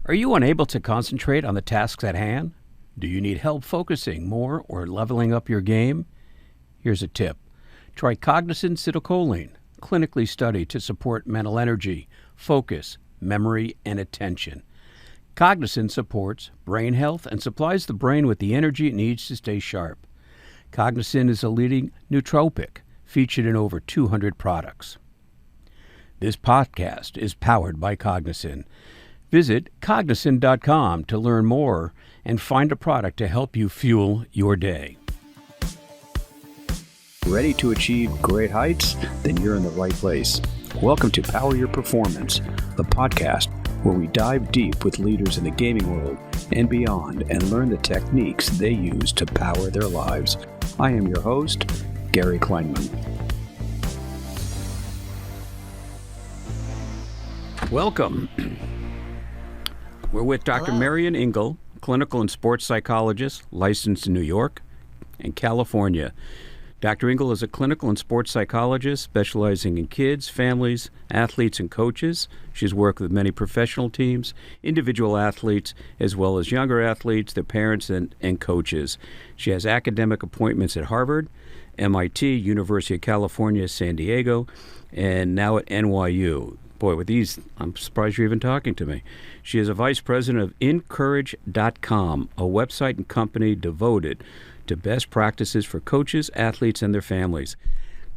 Are you unable to concentrate on the tasks at hand? Do you need help focusing more or leveling up your game? Here's a tip. Try Cognizin Citicoline, clinically studied to support mental energy, focus, memory, and attention. Cognizin supports brain health and supplies the brain with the energy it needs to stay sharp. Cognizin is a leading nootropic, featured in over 200 products. This podcast is powered by Cognizin. Visit cognizin.com to learn more and find a product to help you fuel your day. Ready to achieve great heights? Then you're in the right place. Welcome to Power Your Performance, the podcast where we dive deep with leaders in the gaming world and beyond and learn the techniques they use to power their lives. I am your host, Gary Kleinman. Welcome. We're with Dr. Marianne Engle, clinical and sports psychologist, licensed in New York and California. Dr. Engle is a clinical and sports psychologist specializing in kids, families, athletes, and coaches. She's worked with many professional teams, individual athletes, as well as younger athletes, their parents, and coaches. She has academic appointments at Harvard, MIT, University of California, San Diego, and now at NYU. Boy, with these, I'm surprised you're even talking to me. She is a vice president of inCourage.com, a website and company devoted to best practices for coaches, athletes, and their families.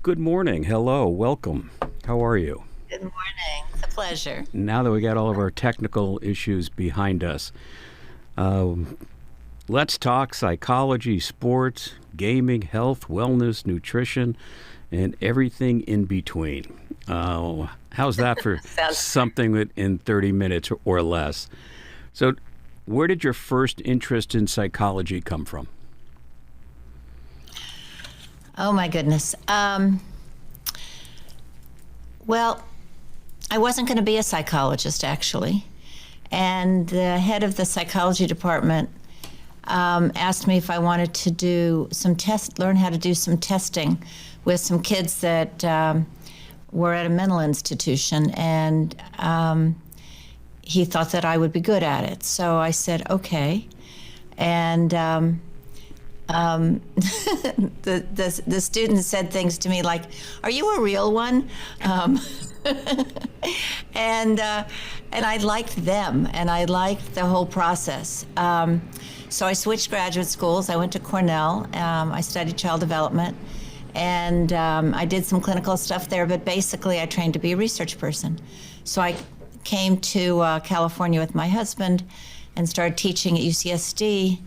Good morning. Hello. Welcome. How are you? Good morning. It's a pleasure. Now that we got all of our technical issues behind us, let's talk psychology, sports, gaming, health, wellness, nutrition, and everything in between. How's that for something that in 30 minutes or less? So where did your first interest in psychology come from? Oh, my goodness. Well, I wasn't going to be a psychologist, actually. And the head of the psychology department asked me if I wanted to do some learn how to do some testing with some kids that were at a mental institution, and he thought that I would be good at it. So I said, okay. And the students said things to me like, "Are you a real one?" And I liked them, and I liked the whole process. So I switched graduate schools. I went to Cornell. I studied child development. And I did some clinical stuff there, but basically I trained to be a research person. So I came to California with my husband and started teaching at UCSD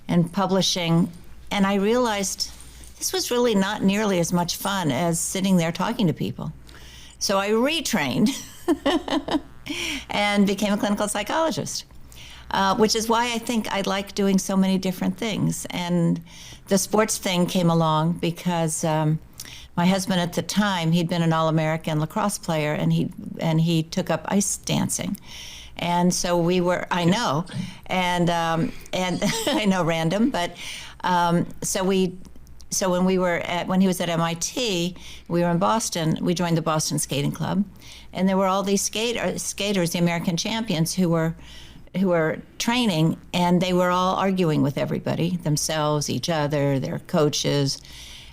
and publishing. And I realized this was really not nearly as much fun as sitting there talking to people. So I retrained and became a clinical psychologist. Which is why I think I like doing so many different things. And the sports thing came along because my husband at the time, he'd been an All-American lacrosse player, and he took up ice dancing. And so we were, I know, and I know random, but so when he was at MIT, we were in Boston. We joined the Boston Skating Club, and there were all these skaters, the American champions, who were training, and they were all arguing with everybody, themselves, each other, their coaches.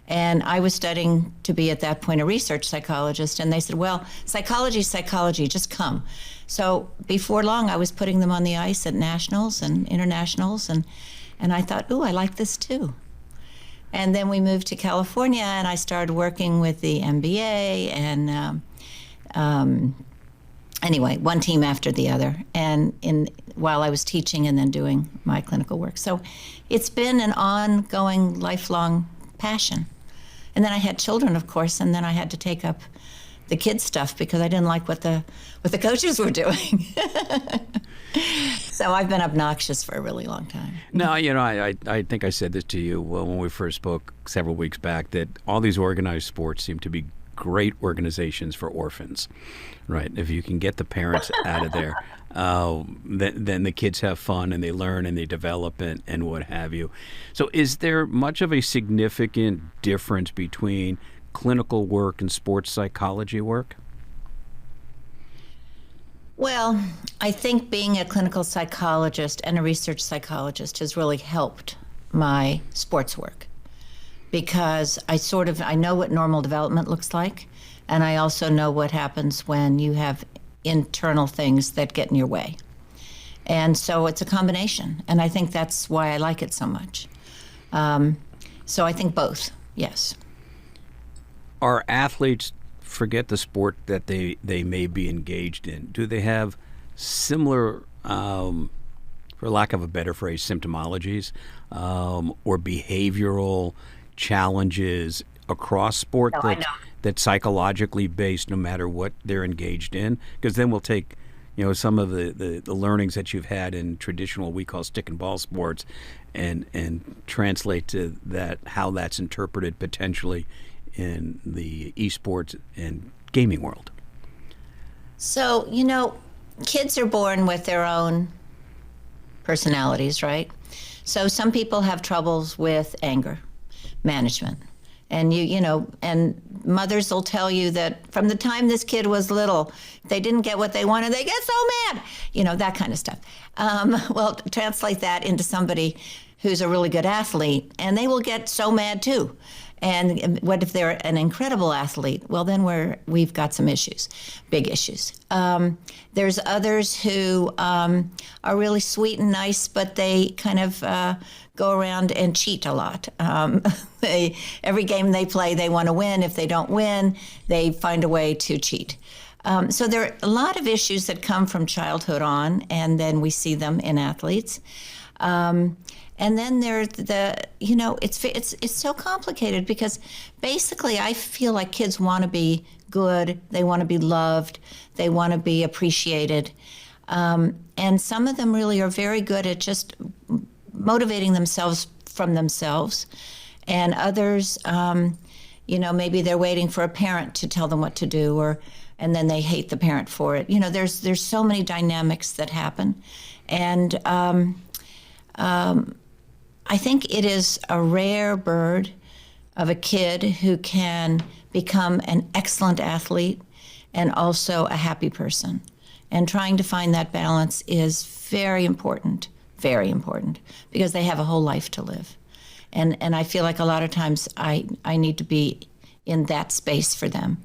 And I was studying to be, at that point, a research psychologist, and they said, well, psychology, just come. So before long, I was putting them on the ice at nationals and internationals, and I thought, ooh, I like this too. And then we moved to California, and I started working with the NBA, and anyway, one team after the other, and while I was teaching and then doing my clinical work. So it's been an ongoing, lifelong passion. And then I had children, of course, and then I had to take up the kids' stuff because I didn't like what the coaches were doing. So I've been obnoxious for a really long time. No, I think I said this to you when we first spoke several weeks back, that all these organized sports seem to be great organizations for orphans, right? If you can get the parents out of there, then the kids have fun and they learn and they develop and what have you. So is there much of a significant difference between clinical work and sports psychology work? Well, I think being a clinical psychologist and a research psychologist has really helped my sports work because I know what normal development looks like, and I also know what happens when you have internal things that get in your way. And so it's a combination, and I think that's why I like it so much. So I think both, yes. Are athletes, forget the sport that they may be engaged in, do they have similar, for lack of a better phrase, symptomologies or behavioral challenges across sport that's psychologically based no matter what they're engaged in? Because then we'll take some of the learnings that you've had in traditional, we call stick and ball sports, and translate to that, how that's interpreted potentially in the esports and gaming world. So, kids are born with their own personalities, right? So some people have troubles with anger management. And and mothers will tell you that from the time this kid was little, if they didn't get what they wanted, they get so mad, that kind of stuff. Well, translate that into somebody who's a really good athlete, and they will get so mad too. And what if they're an incredible athlete? Well, then we've got some issues, big issues. There's others who are really sweet and nice, but they kind of go around and cheat a lot. Every game they play, they want to win. If they don't win, they find a way to cheat. So there are a lot of issues that come from childhood on, and then we see them in athletes. And then there's it's so complicated because basically I feel like kids want to be good, they want to be loved, they want to be appreciated. And some of them really are very good at just motivating themselves from themselves. And others, maybe they're waiting for a parent to tell them what to do, and then they hate the parent for it. There's so many dynamics that happen. And I think it is a rare bird of a kid who can become an excellent athlete and also a happy person. And trying to find that balance is very important, because they have a whole life to live. And I feel like a lot of times I need to be in that space for them.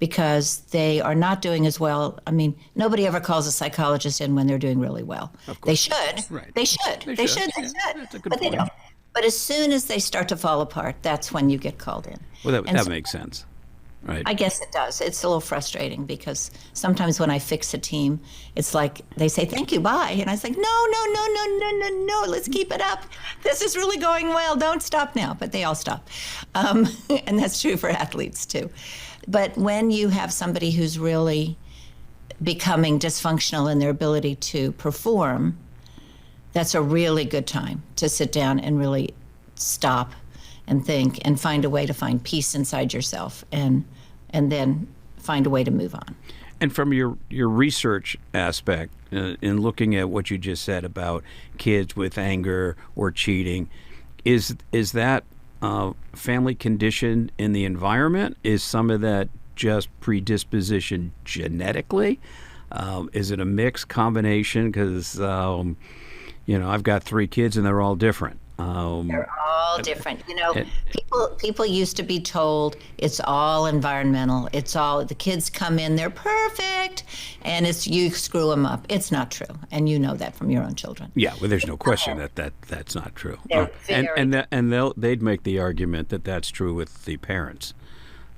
Because they are not doing as well. I mean, nobody ever calls a psychologist in when they're doing really well. They should. Right. They should. They should. That's a good but point. They don't. But as soon as they start to fall apart, that's when you get called in. Well, that makes sense. Right. I guess it does. It's a little frustrating because sometimes when I fix a team, it's like they say, thank you, bye. And I say, no, let's keep it up. This is really going well. Don't stop now. But they all stop. And that's true for athletes, too. But when you have somebody who's really becoming dysfunctional in their ability to perform, that's a really good time to sit down and really stop and think and find a way to find peace inside yourself and then find a way to move on. And from your research aspect, in looking at what you just said about kids with anger or cheating, is that family condition in the environment? Is some of that just predisposition genetically? Is it a mixed combination? Because, I've got 3 kids and they're all different. They're all different. People used to be told it's all environmental. It's all, the kids come in, they're perfect, and it's you screw them up. It's not true, and you know that from your own children. Yeah, well, there's no question that's not true. They're they'd make the argument that that's true with the parents.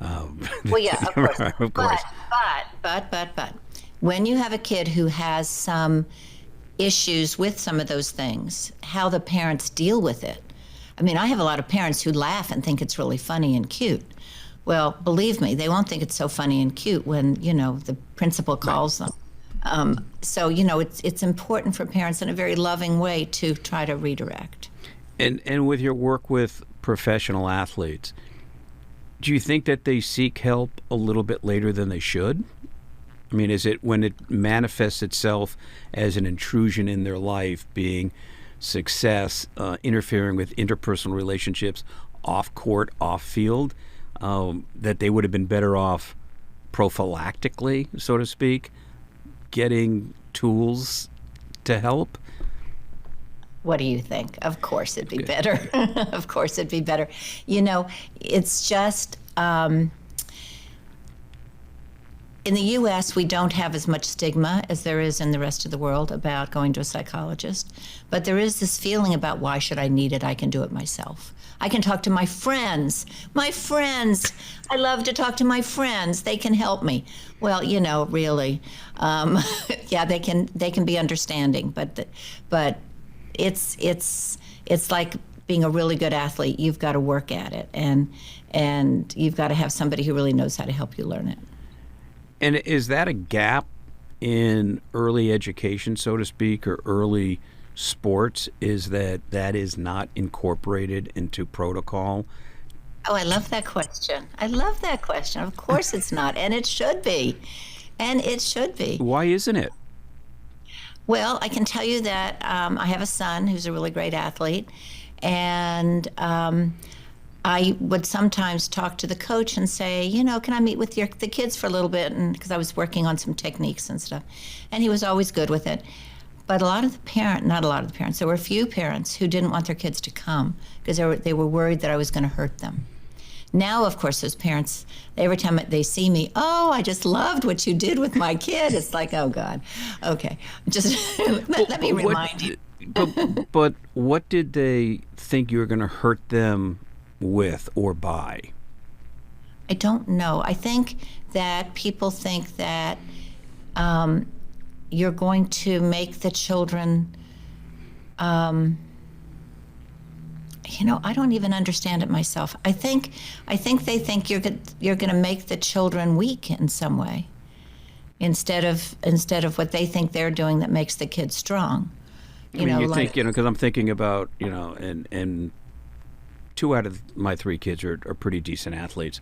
Well, yeah, of course. Of course. But when you have a kid who has some issues with some of those things, how the parents deal with it. I mean, I have a lot of parents who laugh and think it's really funny and cute. Well, believe me, they won't think it's so funny and cute when, the principal calls them. So, it's important for parents in a very loving way to try to redirect. And with your work with professional athletes, do you think that they seek help a little bit later than they should? I mean, is it when it manifests itself as an intrusion in their life, being success, interfering with interpersonal relationships off court, off field, that they would have been better off prophylactically, so to speak, getting tools to help? What do you think? Of course it'd be better. Of course it'd be better. It's just, in the U.S., we don't have as much stigma as there is in the rest of the world about going to a psychologist. But there is this feeling about, why should I need it? I can do it myself. I can talk to my friends. My friends. I love to talk to my friends. They can help me. Well, really, yeah, they can be understanding. But it's like being a really good athlete. You've got to work at it, and you've got to have somebody who really knows how to help you learn it. And is that a gap in early education, so to speak, or early sports, is that is not incorporated into protocol? Oh, I love that question. Of course it's not, and it should be. Why isn't it? Well, I can tell you that I have a son who's a really great athlete, and I would sometimes talk to the coach and say, can I meet with the kids for a little bit? And because I was working on some techniques and stuff, and he was always good with it. But not a lot of the parents, there were a few parents who didn't want their kids to come because they were worried that I was going to hurt them. Now, of course, those parents, every time they see me, oh, I just loved what you did with my kid. It's like, oh, God. Okay. Just let me remind you. But what did they think you were going to hurt them with or by? I don't know. I think that people think that you're going to make the children, I don't even understand it myself. I think they think you're going to make the children weak in some way, instead of what they think they're doing that makes the kids strong. Think, because I'm thinking about, and 2 out of my 3 kids are pretty decent athletes.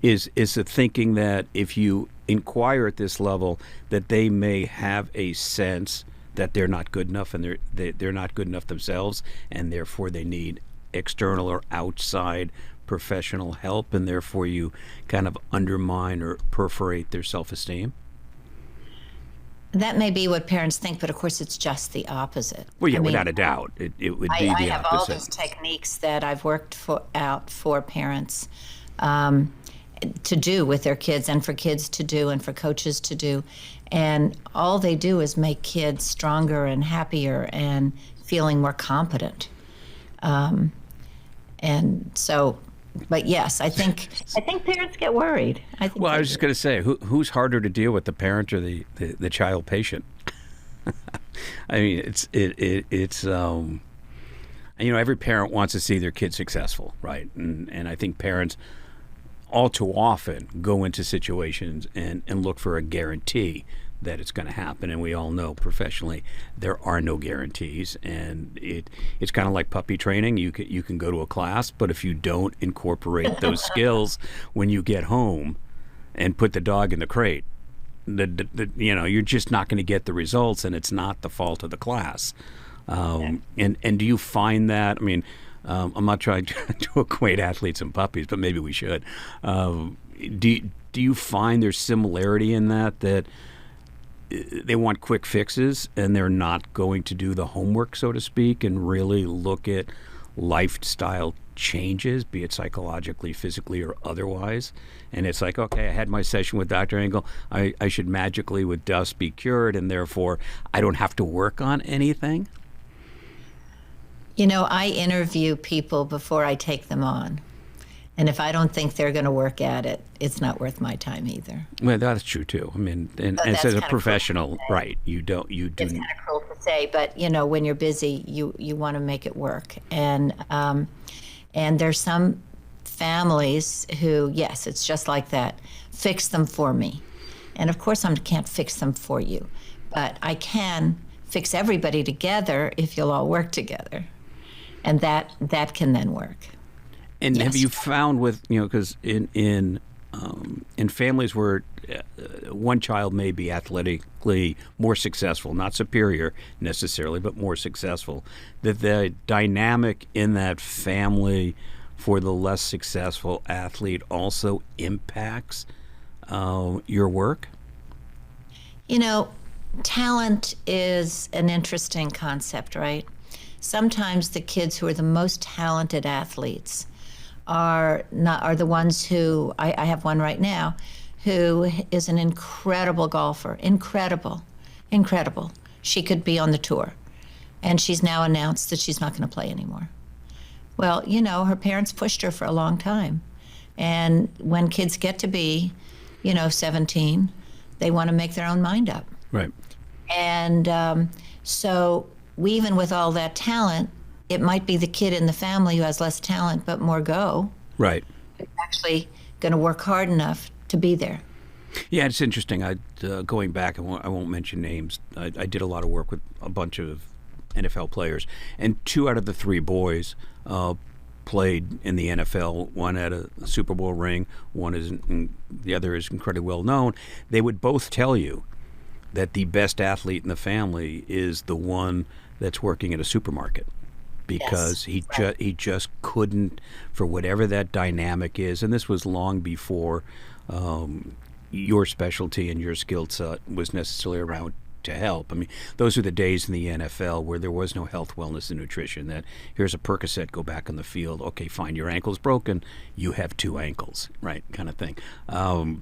Is the thinking that if you inquire at this level, that they may have a sense that they're not good enough, and they're not good enough themselves, and therefore they need external or outside professional help, and therefore you kind of undermine or perforate their self-esteem? That may be what parents think, but of course it's just the opposite. Well, yeah, without a doubt, it would be the opposite. I have all these techniques that I've worked out for parents to do with their kids, and for kids to do, and for coaches to do. And all they do is make kids stronger and happier and feeling more competent. And so, but yes, I think parents get worried. I was just going to say, who's harder to deal with, the parent or the child patient? I mean, it's every parent wants to see their kid successful, right? And I think parents all too often go into situations and look for a guarantee that it's going to happen. And we all know professionally there are no guarantees, and it's kind of like puppy training. You can go to a class, but if you don't incorporate those skills when you get home and put the dog in the crate, you're just not going to get the results, and it's not the fault of the class. And do you find that? I mean, I'm not trying to equate athletes and puppies, but maybe we should. Do you find there's similarity in that they want quick fixes and they're not going to do the homework, so to speak, and really look at lifestyle changes, be it psychologically, physically, or otherwise? And it's like, okay, I had my session with Dr. Engle. I should magically, with dust, be cured, and therefore I don't have to work on anything? I interview people before I take them on. And if I don't think they're going to work at it, it's not worth my time either. Well, that's true too. I mean, and as a professional, right? You do. It's kind of cruel to say, but when you're busy, you want to make it work. And there's some families who, yes, it's just like that. Fix them for me, and of course I can't fix them for you, but I can fix everybody together if you'll all work together, and that can then work. And yes. Have you found with, because in families where one child may be athletically more successful, not superior necessarily, but more successful, that the dynamic in that family for the less successful athlete also impacts your work? You know, talent is an interesting concept, right? Sometimes the kids who are the most talented athletes are the ones who I have one right now who is an incredible golfer, incredible. She could be on the tour, and she's now announced that she's not going to play anymore. Well, you know, her parents pushed her for a long time, and when kids get to be, 17, they want to make their own mind up. Right. And so even with all that talent, it might be the kid in the family who has less talent but more go. Right. It's actually going to work hard enough to be there. Yeah, it's interesting. Going back, I won't mention names. I did a lot of work with a bunch of NFL players, and 2 out of the 3 boys played in the NFL. One had a Super Bowl ring. The other is incredibly well known. They would both tell you that the best athlete in the family is the one that's working at a supermarket, because Yes, he just couldn't, for whatever that dynamic is. And this was long before your specialty and your skill set was necessarily around to help. I mean, those are the days in the NFL where there was no health, wellness, and nutrition. That here's a Percocet, go back on the field. Okay, fine, your ankle's broken. You have 2 ankles, right? Kind of thing. And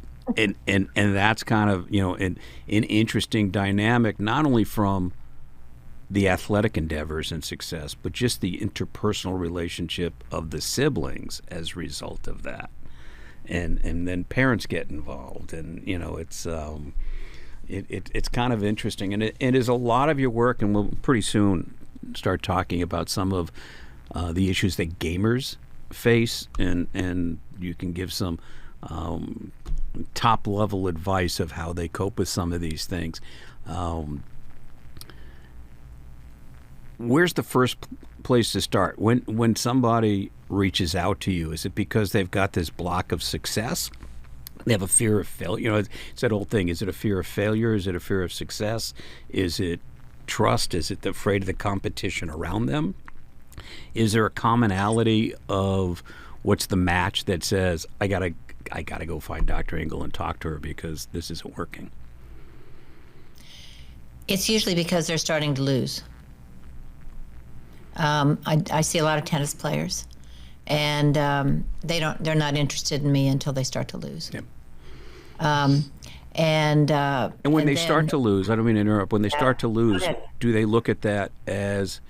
that's kind of an interesting dynamic, not only from the athletic endeavors and success, but just the interpersonal relationship of the siblings as a result of that. And then parents get involved, and it's kind of interesting, and it is a lot of your work. And we'll pretty soon start talking about some of the issues that gamers face, and you can give some top level advice of how they cope with some of these things. Where's the first place to start when somebody reaches out to you? Is it because they've got this block of success? They have a fear of failure. It's that old thing. Is it a fear of failure? Is it a fear of success? Is it trust? Is it afraid of the competition around them? Is there a commonality of what's the match that says, I gotta go find Dr. Engle and talk to her because this isn't working? It's usually because they're starting to lose. I see a lot of tennis players, and they're not interested in me until they start to lose. Yep. And when they start to lose, I don't mean to interrupt. When they start to lose, do they look at that as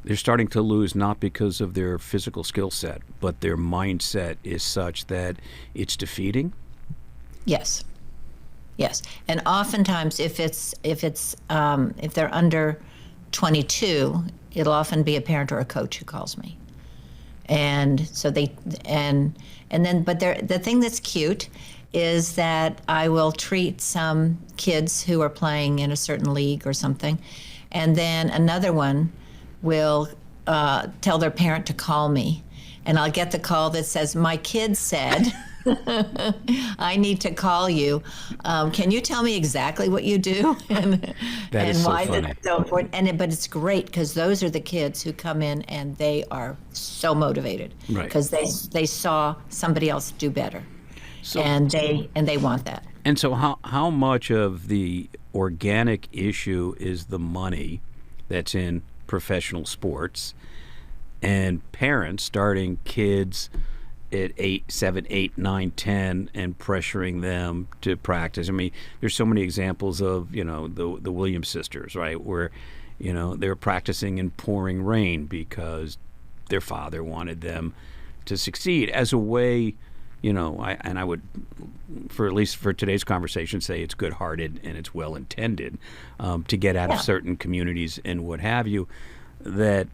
they're starting to lose not because of their physical skill set, but their mindset is such that it's defeating? Yes. And oftentimes, if they're under 22, it'll often be a parent or a coach who calls me. And so the thing that's cute is that I will treat some kids who are playing in a certain league or something, and then another one will tell their parent to call me, and I'll get the call that says, my kid said I need to call you. Can you tell me exactly what you do and why that's so important? But it's great because those are the kids who come in and they are so motivated because they saw somebody else do better, and they want that. And so, how much of the organic issue is the money that's in professional sports and parents starting kids at 7, 8, 9, 10 and pressuring them to practice? I mean, there's so many examples of, the Williams sisters, right, where, they're practicing in pouring rain because their father wanted them to succeed as a way, I would, at least for today's conversation, say it's good-hearted and it's well-intended to get out of certain communities and what have you, that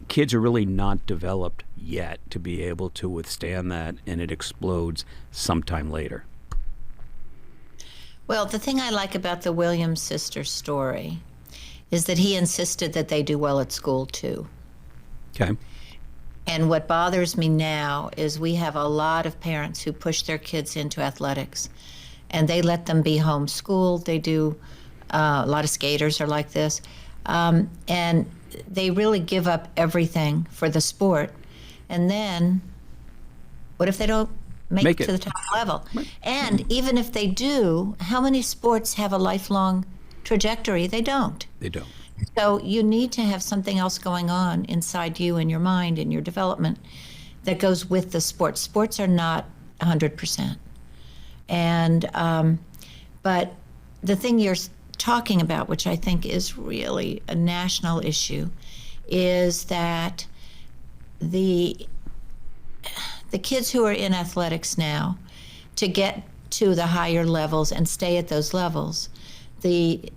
kids are really not developed yet to be able to withstand that, and it explodes sometime later. Well, the thing I like about the Williams sisters story is that he insisted that they do well at school too. Okay. And what bothers me now is we have a lot of parents who push their kids into athletics, and they let them be homeschooled. They do, a lot of skaters are like this, and they really give up everything for the sport. And then, what if they don't make it to the top level. Right. And even if they do, how many sports have a lifelong trajectory? They don't. They don't. So you need to have something else going on inside you and your mind and your development that goes with the sports. Sports are not 100%. And but the thing you're talking about, which I think is really a national issue, is that the kids who are in athletics now, to get to the higher levels and stay at those levels, they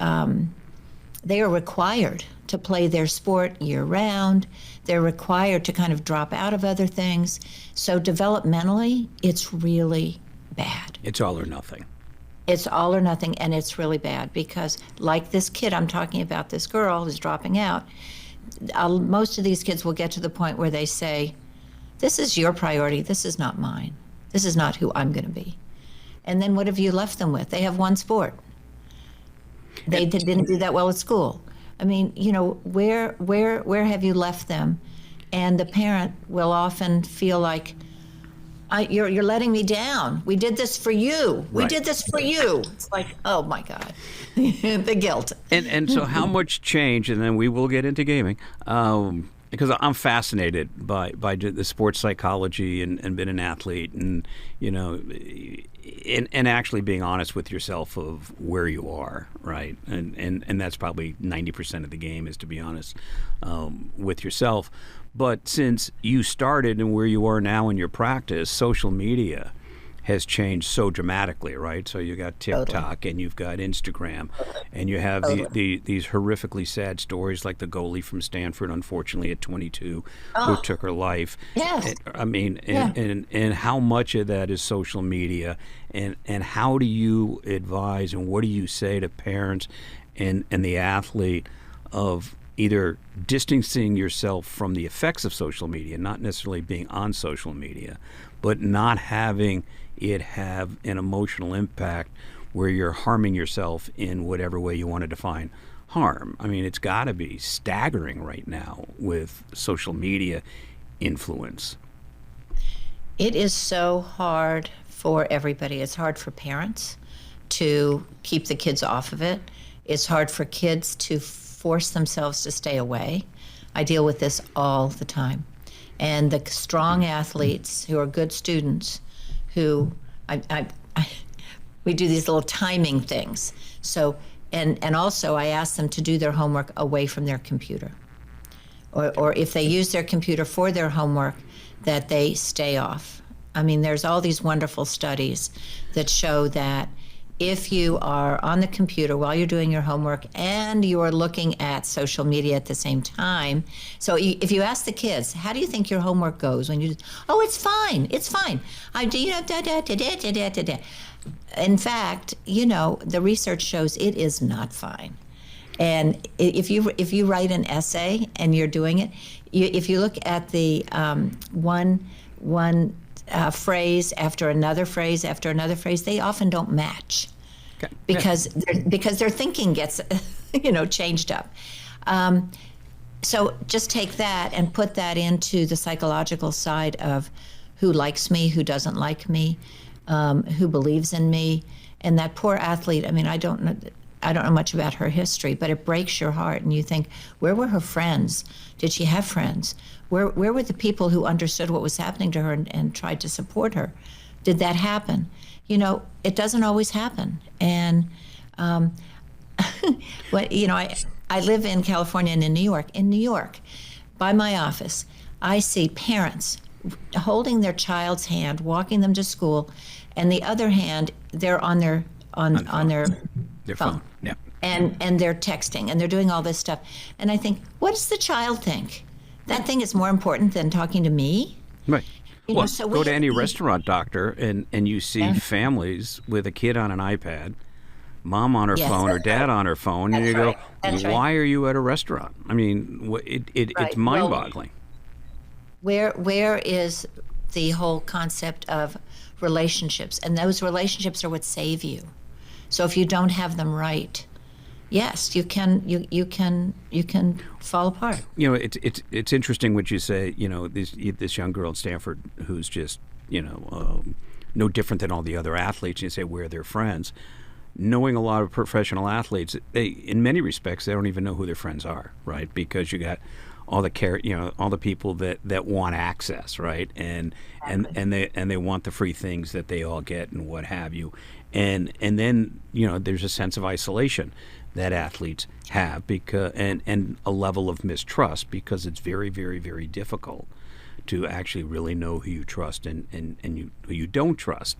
are required to play their sport year round. They're required to kind of drop out of other things. So developmentally, it's really bad. It's all or nothing. It's all or nothing, and it's really bad because, like this kid I'm talking about, this girl who's dropping out, most of these kids will get to the point where they say, this is your priority, this is not mine. This is not who I'm going to be. And then what have you left them with? They have one sport. They didn't do that well at school. I mean, you know, where have you left them? And the parent will often feel like, you're letting me down. We did this for you. We Right. did this for you. It's like, oh my God, the guilt. And so how much change, and then we will get into gaming, because I'm fascinated by the sports psychology and being an athlete and, you know, and actually being honest with yourself of where you are, right? And that's probably 90% of the game is to be honest with yourself. But since you started and where you are now in your practice, social media has changed so dramatically, right? So you got TikTok and you've got Instagram, and you have these horrifically sad stories like the goalie from Stanford, unfortunately at 22, who took her life. Yes. I mean, and how much of that is social media, and how do you advise and what do you say to parents and the athlete of either distancing yourself from the effects of social media, not necessarily being on social media, but not having it have an emotional impact where you're harming yourself in whatever way you want to define harm. I mean, it's got to be staggering right now with social media influence. It is so hard for everybody. It's hard for parents to keep the kids off of it. It's hard for kids to force themselves to stay away. I deal with this all the time. And the strong athletes who are good students, who we do these little timing things. So, and also I ask them to do their homework away from their computer. Or if they use their computer for their homework, that they stay off. I mean, there's all these wonderful studies that show that if you are on the computer while you're doing your homework and you are looking at social media at the same time, so if you ask the kids, how do you think your homework goes when you, oh, it's fine, it's fine. I do, you know, da da da da da da da. In fact, you know, the research shows it is not fine. And if you write an essay and you're doing it, if you look at the one phrase after another phrase after another phrase, they often don't match. Okay. Because their thinking gets changed up. So just take that and put that into the psychological side of who likes me, who doesn't like me, who believes in me. And that poor athlete, I mean, I don't know much about her history, but it breaks your heart. And you think, where were her friends? Did she have friends? Where were the people who understood what was happening to her and tried to support her? Did that happen? You know, it doesn't always happen. And, I live in California and in New York. In New York, by my office, I see parents holding their child's hand, walking them to school, and the other hand, they're on their phone. Yeah. And they're texting and they're doing all this stuff. And I think, what does the child think? That thing is more important than talking to me? Right. Well, go to any restaurant, doctor, and you see families with a kid on an iPad, mom on her phone or dad on her phone, and you go, why are you at a restaurant? I mean, it's mind-boggling. Where is the whole concept of relationships? And those relationships are what save you. So if you don't have them right, yes, you can fall apart. You know, it's interesting what you say. You know, this young girl at Stanford who's just no different than all the other athletes. You say we're their friends. Knowing a lot of professional athletes, in many respects, they don't even know who their friends are, right? Because you got all the people that want access, right? And they want the free things that they all get and what have you. And then there's a sense of isolation that athletes have because and a level of mistrust because it's very, very, very difficult to actually really know who you trust and who you don't trust.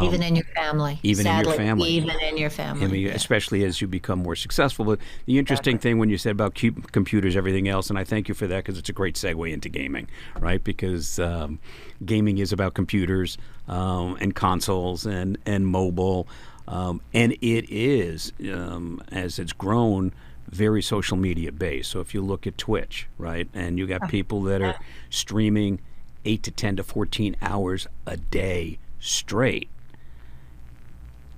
Even in your family. Sadly, even in your family. I mean, especially as you become more successful. But the interesting thing when you said about computers, everything else, and I thank you for that because it's a great segue into gaming, right? Because gaming is about computers and consoles and mobile. And it is, as it's grown, very social media based. So if you look at Twitch, right, and you got people that are streaming 8 to 10 to 14 hours a day straight,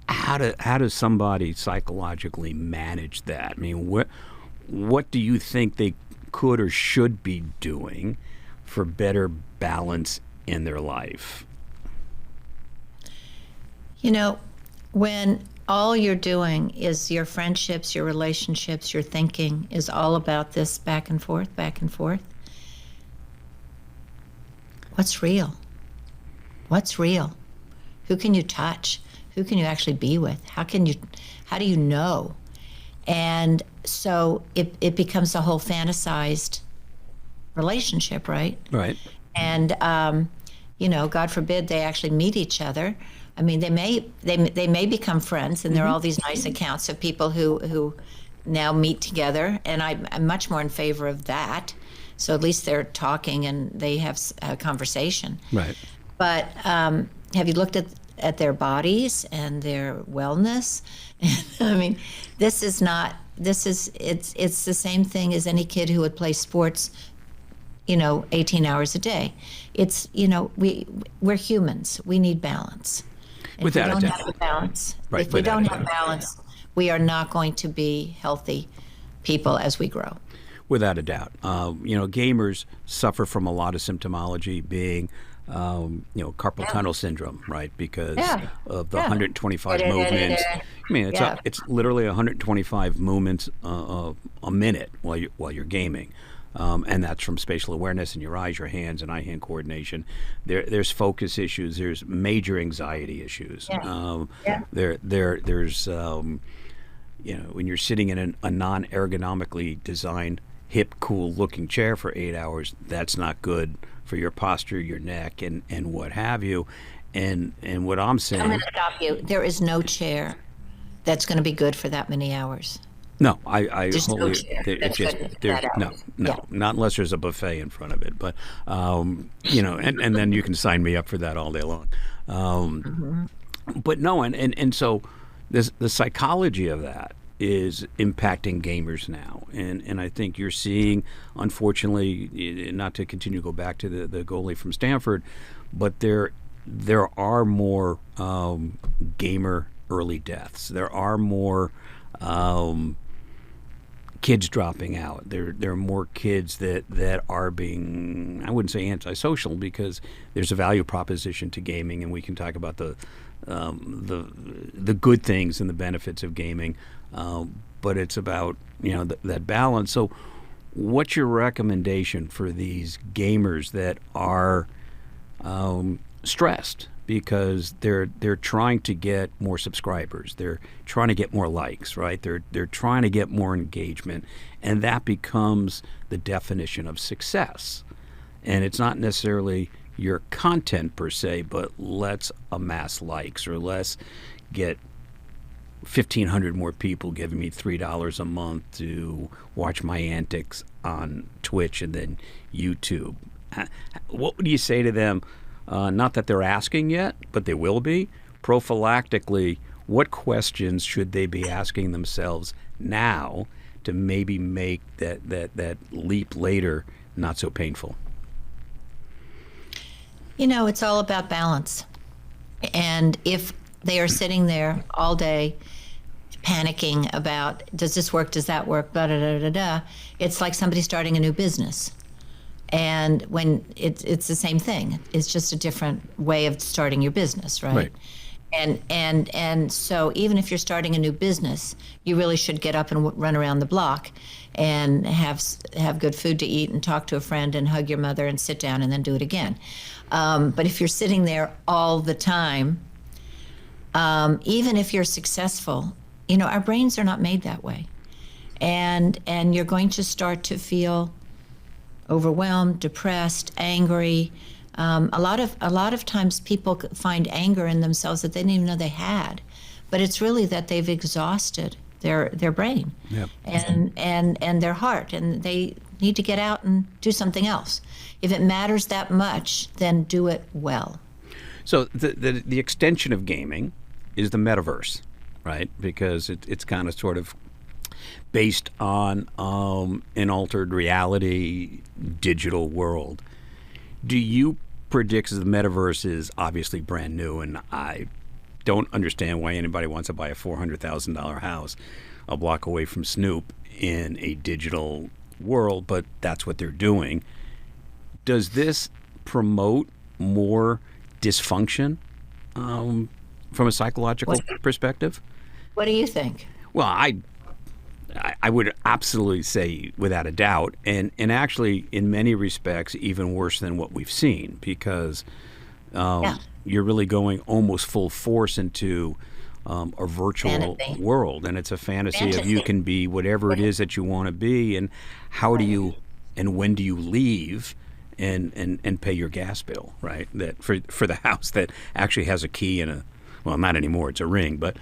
how does somebody psychologically manage that? I mean, what do you think they could or should be doing for better balance in their life? When all you're doing is your friendships, your relationships, your thinking is all about this back and forth, what's real? What's real? Who can you touch? Who can you actually be with? How do you know? And so it becomes a whole fantasized relationship, right? Right. And, God forbid they actually meet each other. I mean, they may become friends, and there are all these nice accounts of people who now meet together, and I'm much more in favor of that. So at least they're talking and they have a conversation. Right. But have you looked at their bodies and their wellness? I mean, it's the same thing as any kid who would play sports 18 hours a day. It's, we're humans. We need balance. And Without if a we don't doubt. have the balance, Right, if we without don't a have doubt. balance, we are not going to be healthy people as we grow. Without a doubt. Gamers suffer from a lot of symptomology being, carpal tunnel syndrome, right? Because of the 125 movements. I mean, it's literally 125 movements a minute while you're gaming. And that's from spatial awareness in your eyes, your hands, and eye-hand coordination. There's focus issues. There's major anxiety issues. There's when you're sitting in a non-ergonomically designed, hip, cool-looking chair for 8 hours, that's not good for your posture, your neck, and what have you. And what I'm saying... I'm going to stop you. There is no chair that's going to be good for that many hours. No, I There's wholly. no chair It's that's just good for there's that no, hours. not unless there's a buffet in front of it. But and then you can sign me up for that all day long. But no, and so the psychology of that is impacting gamers now, and I think you're seeing, unfortunately, not to continue to go back to the goalie from Stanford, but there are more gamer early deaths. There are more kids dropping out. There are more kids that are being, I wouldn't say antisocial, because there's a value proposition to gaming, and we can talk about the good things and the benefits of gaming, but it's about that balance. So what's your recommendation for these gamers that are stressed because they're trying to get more subscribers, they're trying to get more likes, right? They're trying to get more engagement, and that becomes the definition of success. And it's not necessarily your content per se, but let's amass likes, or let's get 1,500 more people giving me $3 a month to watch my antics on Twitch and then YouTube. What would you say to them? Not that they're asking yet, but they will be. Prophylactically, what questions should they be asking themselves now to maybe make that leap later not so painful? It's all about balance. And if they are sitting there all day panicking about, does this work, does that work, blah, da, da, da, da, it's like somebody starting a new business. And when it's the same thing, it's just a different way of starting your business, right? Right. And so even if you're starting a new business, you really should get up and run around the block and have good food to eat and talk to a friend and hug your mother and sit down and then do it again. But if you're sitting there all the time, even if you're successful, our brains are not made that way. And you're going to start to feel overwhelmed, depressed, angry. A lot of times people find anger in themselves that they didn't even know they had, but it's really that they've exhausted their brain. Yep. and their heart, and they need to get out and do something else. If it matters that much, then do it well. So the extension of gaming is the metaverse, right? Because it's kind of sort of based on an altered reality digital world. Do you predict, the metaverse is obviously brand new, and I don't understand why anybody wants to buy a $400,000 house a block away from Snoop in a digital world, but that's what they're doing. Does this promote more dysfunction from a psychological perspective? What do you think? Well, I would absolutely say without a doubt, and actually in many respects even worse than what we've seen, because you're really going almost full force into a virtual Fantasy. world, and it's a fantasy of you can be whatever it is that you want to be, and how do you and when do you leave and pay your gas bill, right? That for the house that actually has a key and well, not anymore, it's a ring, but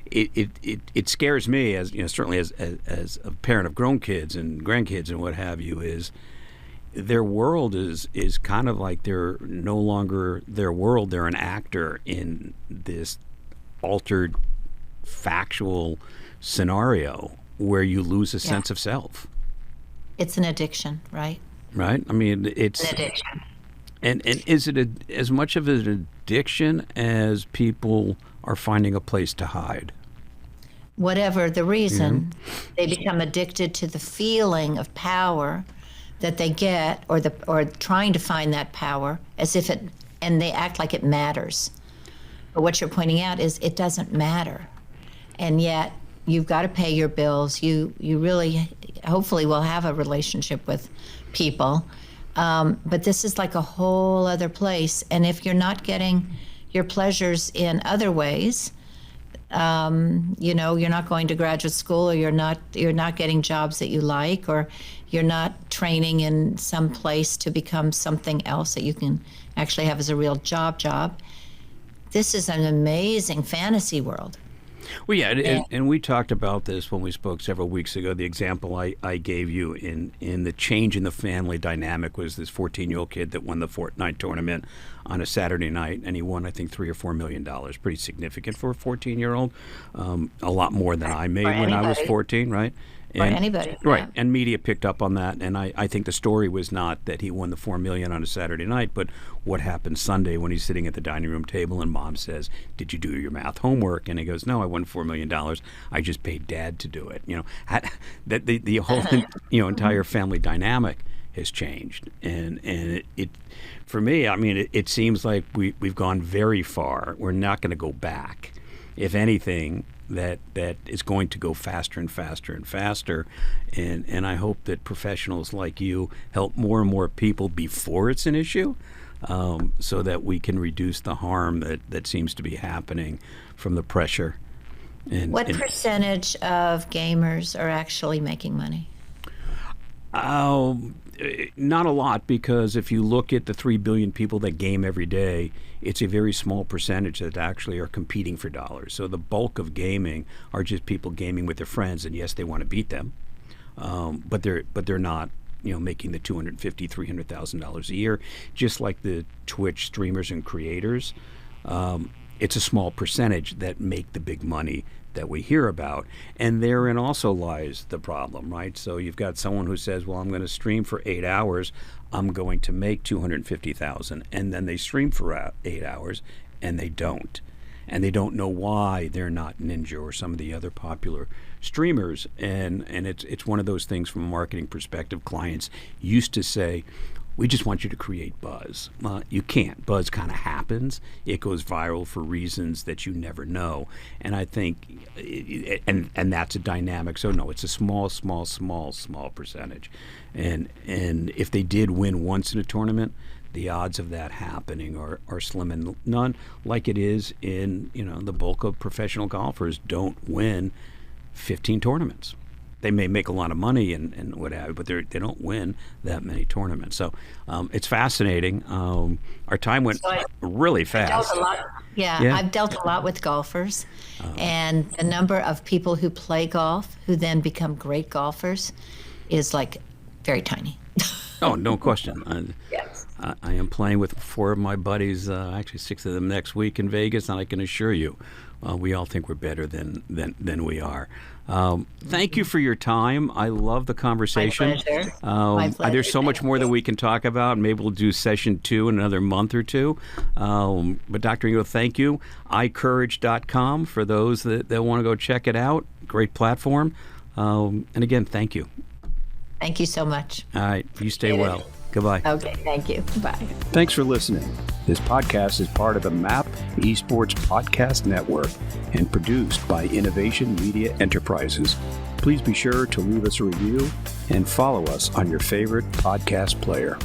it scares me, as certainly as a parent of grown kids and grandkids and what have you, is their world is kind of like they're no longer their world. They're an actor in this altered factual scenario where you lose a sense of self. It's an addiction, right? Right? I mean, it's an addiction. And is it as much of an addiction as people are finding a place to hide? Whatever the reason, they become addicted to the feeling of power that they get, or trying to find that power and they act like it matters. But what you're pointing out is it doesn't matter, and yet you've got to pay your bills. You really, hopefully, will have a relationship with people, but this is like a whole other place. And if you're not getting your pleasures in other ways, you're not going to graduate school, or you're not getting jobs that you like, or you're not training in some place to become something else that you can actually have as a real job. This is an amazing fantasy world. Well, yeah, and we talked about this when we spoke several weeks ago. The example I gave you in the change in the family dynamic was this 14-year-old kid that won the Fortnite tournament on a Saturday night, and he won, I think, $3 or $4 million. Pretty significant for a 14-year-old. A lot more than I made when I was 14, right? Or anybody. Right, Yeah. and media picked up on that, and I think the story was not that he won the $4 million on a Saturday night, but what happened Sunday when he's sitting at the dining room table and mom says, "Did you do your math homework?" And he goes, "No, I won $4 million. I just paid Dad to do it." That the whole entire family dynamic has changed, and it for me, I mean, it seems like we've gone very far. We're not going to go back. If anything, that is going to go faster and faster and faster, and I hope that professionals like you help more and more people before it's an issue, so that we can reduce the harm that seems to be happening from the pressure. What percentage of gamers are actually making money? Not a lot, because if you look at the 3 billion people that game every day, it's a very small percentage that actually are competing for dollars. So the bulk of gaming are just people gaming with their friends, and yes, they want to beat them, but they're not making the $250,000, $300,000 a year, just like the Twitch streamers and creators. It's a small percentage that make the big money that we hear about, and therein also lies the problem, right? So you've got someone who says, well, I'm going to stream for 8 hours, I'm going to make $250,000, and then they stream for 8 hours and they don't, and they don't know why they're not Ninja or some of the other popular streamers. And it's one of those things from a marketing perspective. Clients used to say, we just want you to create buzz. You can't. Buzz kind of happens. It goes viral for reasons that you never know. And I think, and that's a dynamic. So no, it's a small percentage. And if they did win once in a tournament, the odds of that happening are slim and none, like it is in, the bulk of professional golfers don't win 15 tournaments. They may make a lot of money and what have you, but they don't win that many tournaments. So it's fascinating. Our time went really fast. I've dealt a lot with golfers, and the number of people who play golf who then become great golfers is like very tiny. Oh, no question. Yes. I am playing with 4 of my buddies, actually 6 of them next week in Vegas, and I can assure you, we all think we're better than we are. Thank you for your time. I love the conversation. My pleasure. My pleasure. There's so much more that we can talk about. Maybe we'll do session 2 in another month or two. But Dr. Engle, thank you. inCourage.com for those that want to go check it out. Great platform. And again, thank you. Thank you so much. All right. You stay well. Goodbye. Okay. Thank you. Bye. Thanks for listening. This podcast is part of the MAP Esports Podcast Network and produced by Innovation Media Enterprises. Please be sure to leave us a review and follow us on your favorite podcast player.